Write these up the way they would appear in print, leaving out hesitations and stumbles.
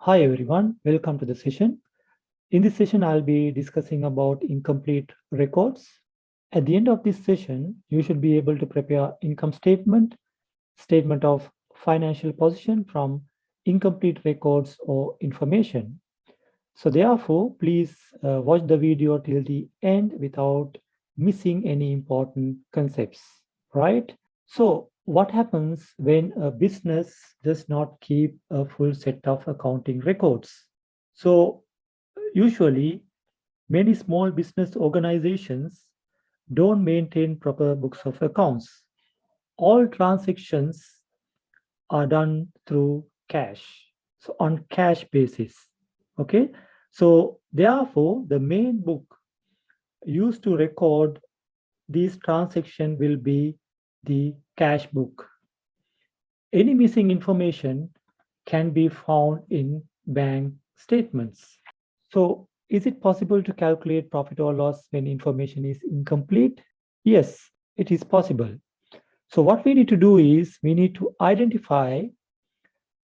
Hi everyone, welcome to the session. In this session, I'll be discussing about incomplete records. At the end of this session, you should be able to prepare income statement, statement of financial position from incomplete records or information. So therefore, please watch the video till the end without missing any important concepts, right? So what happens when a business does not keep a full set of accounting records? So usually many small business organizations don't maintain proper books of accounts. All transactions are done through cash. So on cash basis. Okay. So therefore, the main book used to record these transactions will be the cash book. Any missing information can be found in bank statements. So is it possible to calculate profit or loss when information is incomplete? Yes, it is possible. So what we need to do is we need to identify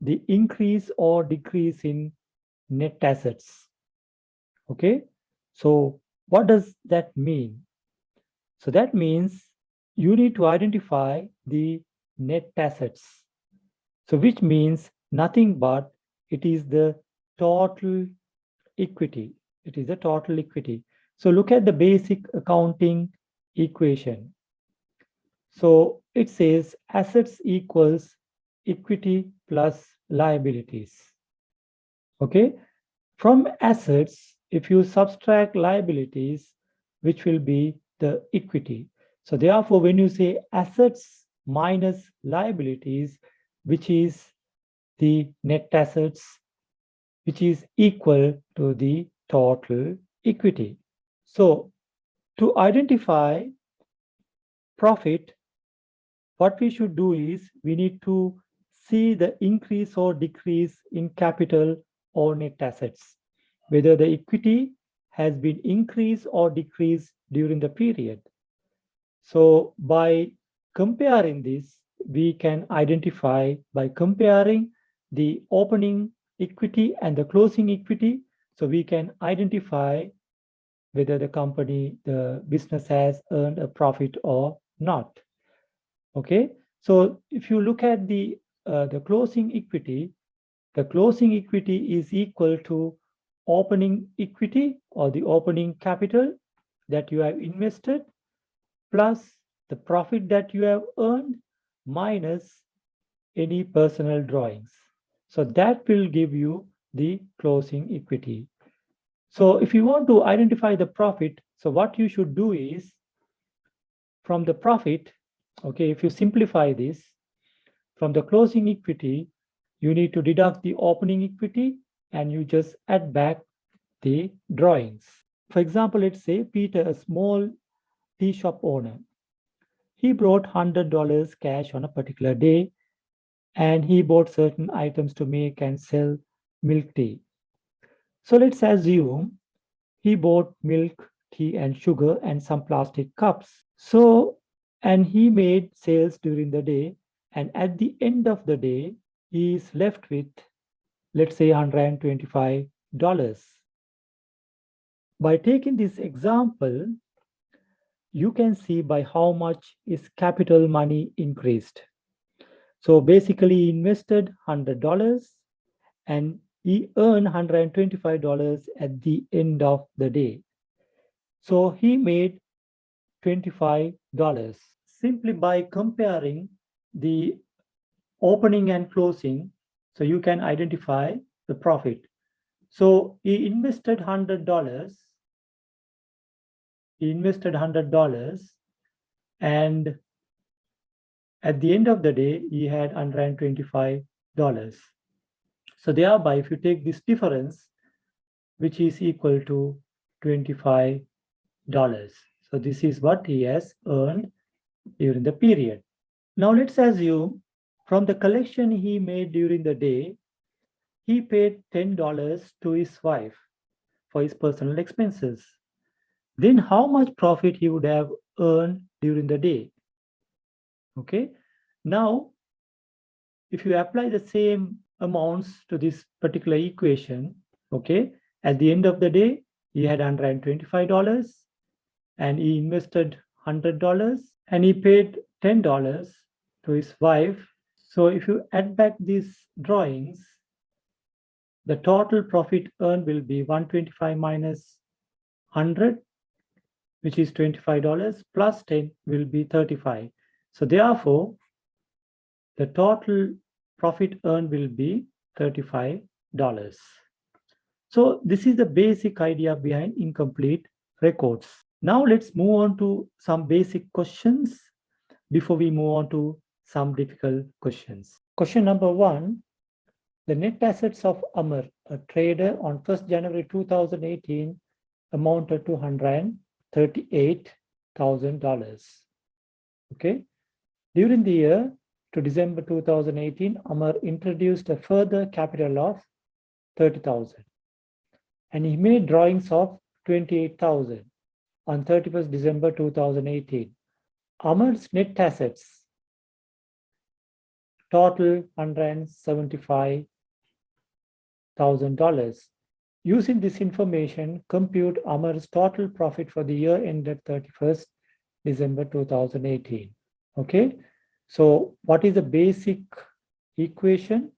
the increase or decrease in net assets. Okay. So what does that mean? So that means you need to identify the net assets. So which means nothing but it is the total equity. It is the total equity. So look at the basic accounting equation. So it says assets equals equity plus liabilities. Okay. From assets, if you subtract liabilities, which will be the equity. So therefore, when you say assets minus liabilities, which is the net assets, which is equal to the total equity. So to identify profit, what we should do is we need to see the increase or decrease in capital or net assets, whether the equity has been increased or decreased during the period. So by comparing this, we can identify by comparing the opening equity and the closing equity. So we can identify whether the company, the business has earned a profit or not. Okay. So if you look at the closing equity, the closing equity is equal to opening equity or the opening capital that you have invested plus the profit that you have earned minus any personal drawings. So that will give you the closing equity. So if you want to identify the profit, so what you should do is from the profit, okay, if you simplify this, from the closing equity, you need to deduct the opening equity and you just add back the drawings. For example, let's say Peter, a small tea shop owner, he brought $100 cash on a particular day and he bought certain items to make and sell milk tea. So let's assume he bought milk, tea, and sugar and some plastic cups. So, and he made sales during the day. And at the end of the day, he is left with, let's say, $125. By taking this example, you can see by how much is capital money increased. So basically, he invested $100 and he earned $125 at the end of the day. So he made $25 simply by comparing the opening and closing. So you can identify the profit. So he invested $100. He invested $100 and at the end of the day, he had $125. So thereby, if you take this difference, which is equal to $25, so this is what he has earned during the period. Now let's assume from the collection he made during the day, he paid $10 to his wife for his personal expenses. Then how much profit he would have earned during the day? Okay. Now, if you apply the same amounts to this particular equation. Okay, at the end of the day, he had $125 and he invested $100 and he paid $10 to his wife. So if you add back these drawings, the total profit earned will be 125 minus 100, which is $25, plus 10 will be 35. So therefore, the total profit earned will be $35. So this is the basic idea behind incomplete records. Now let's move on to some basic questions before we move on to some difficult questions. Question number 1. The net assets of Amar, a trader, on 1st January 2018 amounted to $138,000. Okay. During the year to December 2018, Amar introduced a further capital of 30,000 and he made drawings of 28,000 on 31st December 2018. Amar's net assets total $175,000. Using this information, compute Amar's total profit for the year ended 31st December 2018. Okay, so what is the basic equation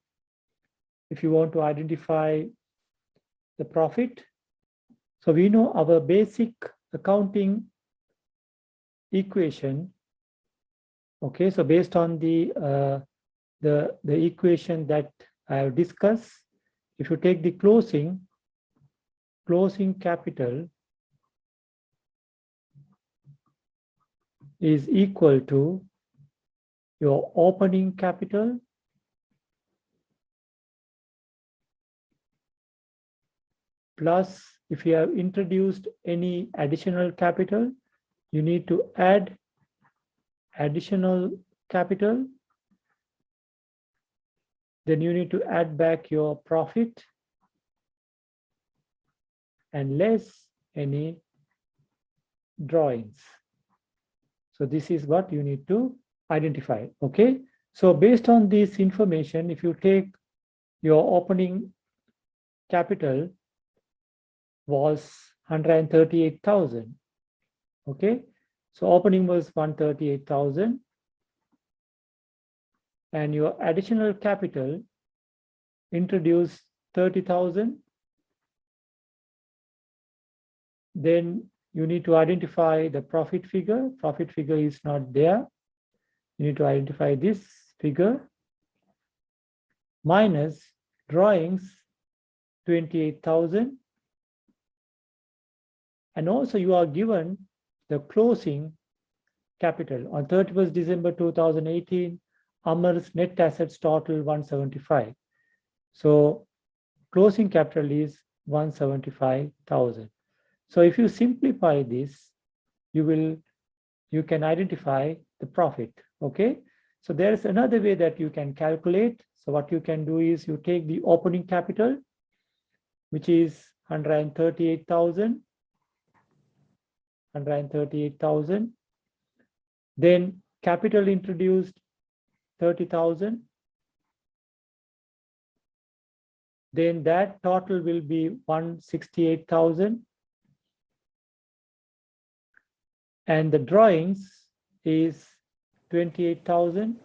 if you want to identify the profit? So we know our basic accounting equation. Okay, so based on the equation that I have discussed, if you take the closing capital is equal to your opening capital plus, if you have introduced any additional capital, you need to add additional capital. Then you need to add back your profit and less any drawings. So this is what you need to identify. Okay, so based on this information, if you take your opening capital was 138,000. Okay, so opening was 138,000 and your additional capital introduced 30,000. Then you need to identify the profit figure. Profit figure is not there. You need to identify this figure minus drawings 28,000. And also you are given the closing capital. On 31st December 2018, Amar's net assets total 175. So closing capital is 175,000. So if you simplify this, you can identify the profit. Okay, so there is another way that you can calculate. So what you can do is you take the opening capital, which is 138,000. Then capital introduced 30,000. Then that total will be 168,000. And the drawings is 28,000.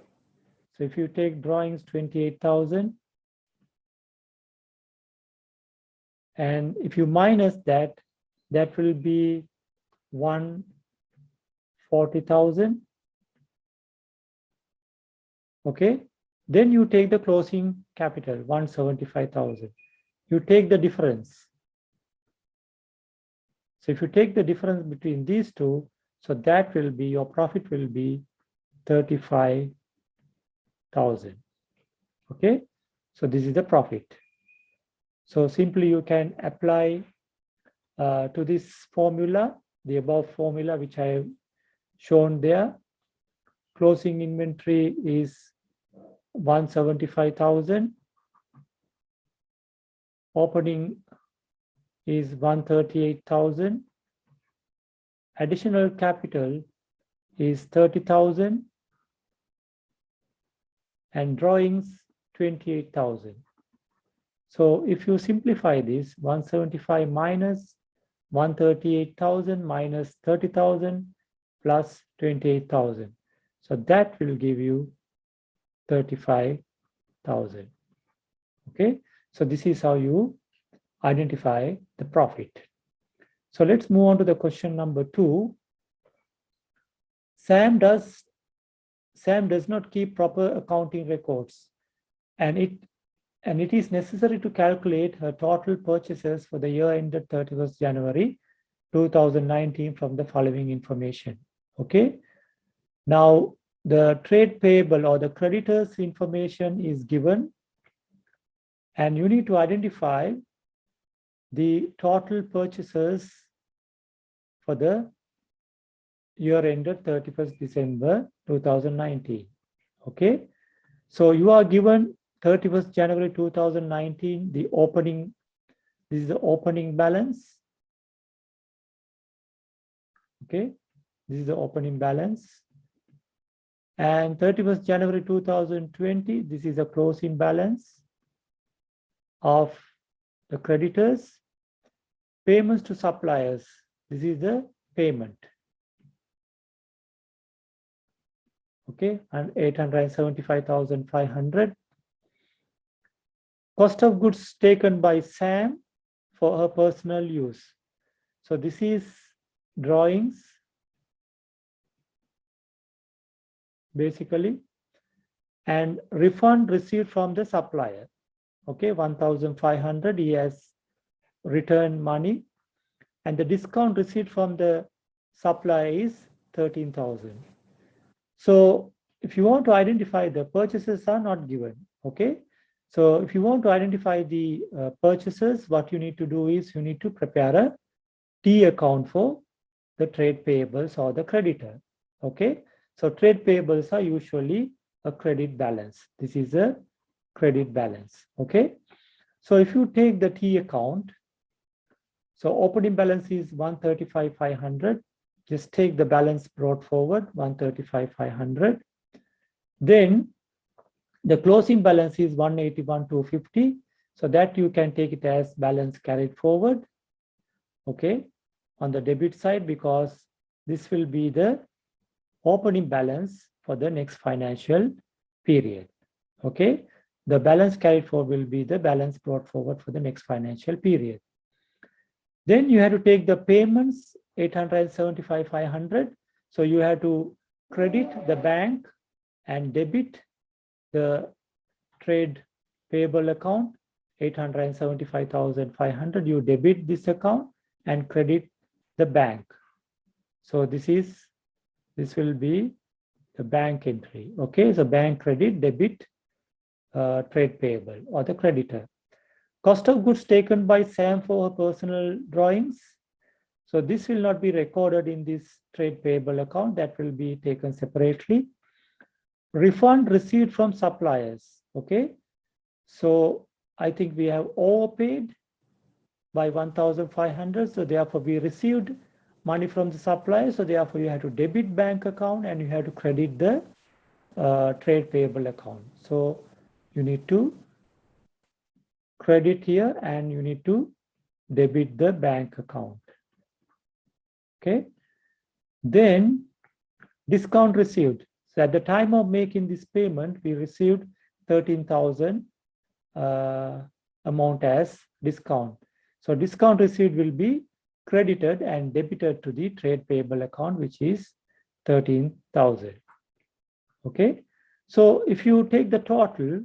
So if you take drawings 28,000, and if you minus that, that will be 140,000. Okay, then you take the closing capital 175,000. You take the difference. So if you take the difference between these two, so that will be your profit will be 35,000. Okay, so this is the profit. So simply you can apply to this formula, the above formula which I have shown there. Closing inventory is 175,000. Opening is 138,000. Additional capital is 30,000. And drawings 28,000. So if you simplify this, 175 minus 138,000 minus 30,000 plus 28,000. So that will give you 35,000. Okay, so this is how you identify the profit. So let's move on to the question number 2. Sam does not keep proper accounting records, and it is necessary to calculate her total purchases for the year ended 31st January 2019 from the following information. Okay, now the trade payable or the creditors information is given, and you need to identify the total purchases for the year ended 31st December 2019. Okay, so you are given 31st January 2019, the opening, this is the opening balance. Okay, this is the opening balance. And 31st January 2020, this is a closing balance of the creditors. Payments to suppliers, this is the payment. Okay, and 875,500. Cost of goods taken by Sam for her personal use. So this is drawings, basically, and refund received from the supplier. Okay, 1,500, he has returned money, and the discount received from the supplier is 13,000. So if you want to identify, the purchases are not given. Okay, so if you want to identify the purchases, what you need to do is you need to prepare a T account for the trade payables or the creditor. Okay, so trade payables are usually a credit balance. This is a credit balance. Okay, so if you take the T account, so opening balance is 135,500. Just take the balance brought forward, 135,500. Then the closing balance is 181,250. So that you can take it as balance carried forward. Okay, on the debit side, because this will be the opening balance for the next financial period. Okay, the balance carried forward will be the balance brought forward for the next financial period. Then you have to take the payments, 875,500. So you have to credit the bank and debit the trade payable account, 875,500. You debit this account and credit the bank. So this will be the bank entry. Okay, so bank credit, debit, trade payable or the creditor. Cost of goods taken by Sam for her personal drawings. So this will not be recorded in this trade payable account. That will be taken separately. Refund received from suppliers. Okay, so I think we have overpaid by 1,500. So therefore we received money from the suppliers. So therefore you have to debit bank account and you have to credit the trade payable account. So you need to credit here and you need to debit the bank account. Okay, then discount received. So at the time of making this payment, we received 13,000 amount as discount. So discount received will be credited and debited to the trade payable account, which is 13,000. Okay, so if you take the total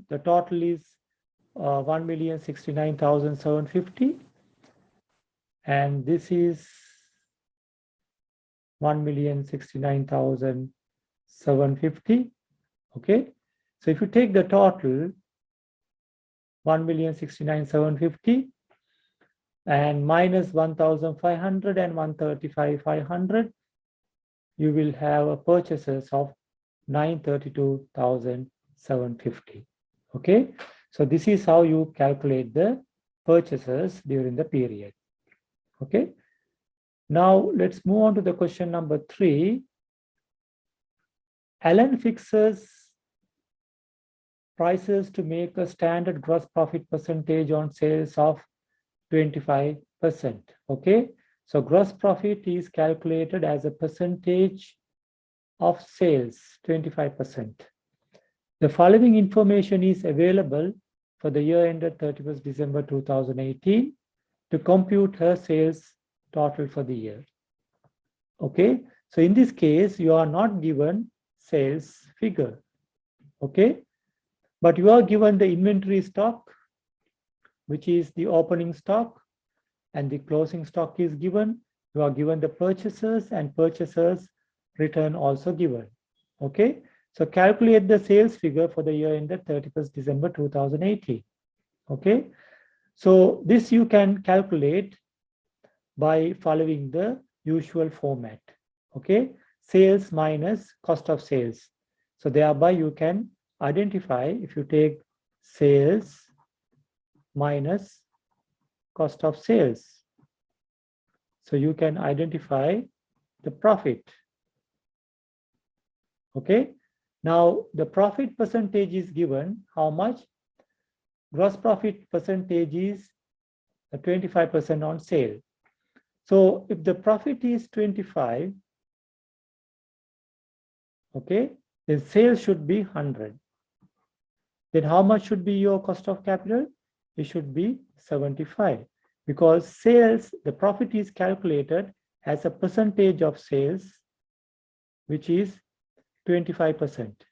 is 1,069,750, and this is 1,069,750. Okay, so if you take the total 1,069,750 and minus 1,500 and 135,500, you will have a purchases of 932,750. Okay, so this is how you calculate the purchases during the period. Okay, now let's move on to the question number 3. Alan fixes prices to make a standard gross profit percentage on sales of 25%. Okay, so gross profit is calculated as a percentage of sales, 25%. The following information is available for the year ended 31st December 2018 to compute her sales total for the year. Okay, so in this case, you are not given sales figure. Okay, but you are given the inventory stock, which is the opening stock, and the closing stock is given. You are given the purchasers and purchasers return also given. Okay, so calculate the sales figure for the year ended 31st December 2018. Okay, so this you can calculate by following the usual format. Okay, sales minus cost of sales. So thereby you can identify, if you take sales minus cost of sales, so you can identify the profit. Okay, now the profit percentage is given. How much? Gross profit percentage is 25% on sale. So if the profit is 25, okay, then sales should be 100. Then how much should be your cost of capital? It should be 75, because sales, the profit is calculated as a percentage of sales, which is 25%.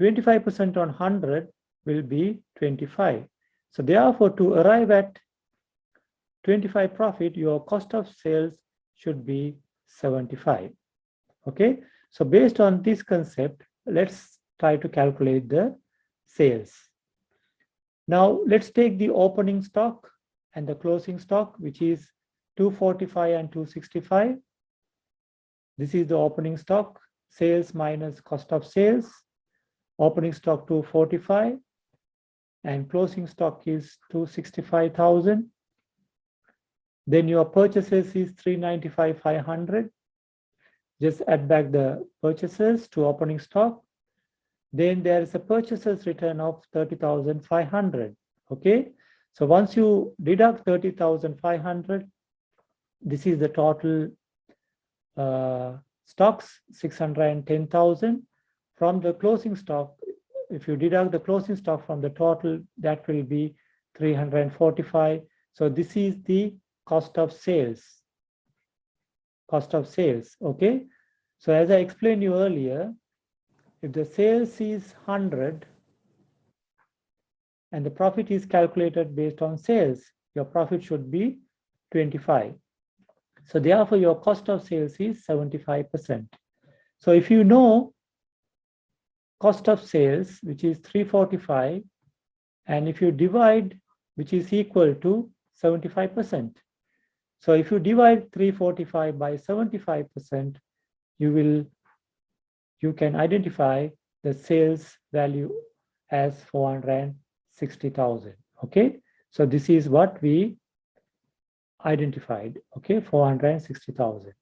25% on 100 will be 25. So therefore, to arrive at 25 profit, your cost of sales should be 75. Okay, so based on this concept, let's try to calculate the sales. Now let's take the opening stock and the closing stock, which is 245 and 265. This is the opening stock, sales minus cost of sales. Opening stock 245 and closing stock is 265,000. Then your purchases is 395,500. Just add back the purchases to opening stock. Then there is a purchaser's return of 30,500. Okay, so once you deduct 30,500, this is the total stocks, 610,000. From the closing stock, if you deduct the closing stock from the total, that will be 345. So this is the cost of sales. Cost of sales. Okay, so as I explained you earlier, if the sales is 100 and the profit is calculated based on sales, your profit should be 25. So therefore, your cost of sales is 75%. So if you know cost of sales, which is 345, and if you divide, which is equal to 75%. So if you divide 345 by 75%, you can identify the sales value as 460,000. Okay, so this is what we identified. Okay, 460,000.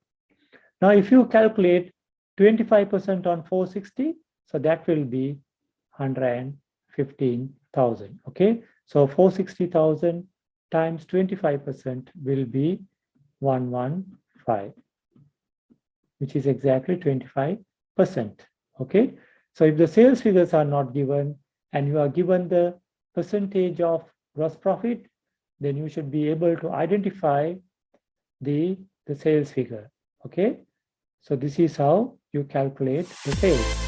Now if you calculate 25% on 460, so that will be 115,000. Okay, so 460,000 times 25% will be 115, which is exactly 25%. Okay, so if the sales figures are not given and you are given the percentage of gross profit, then you should be able to identify the sales figure. Okay, so this is how you calculate the sales.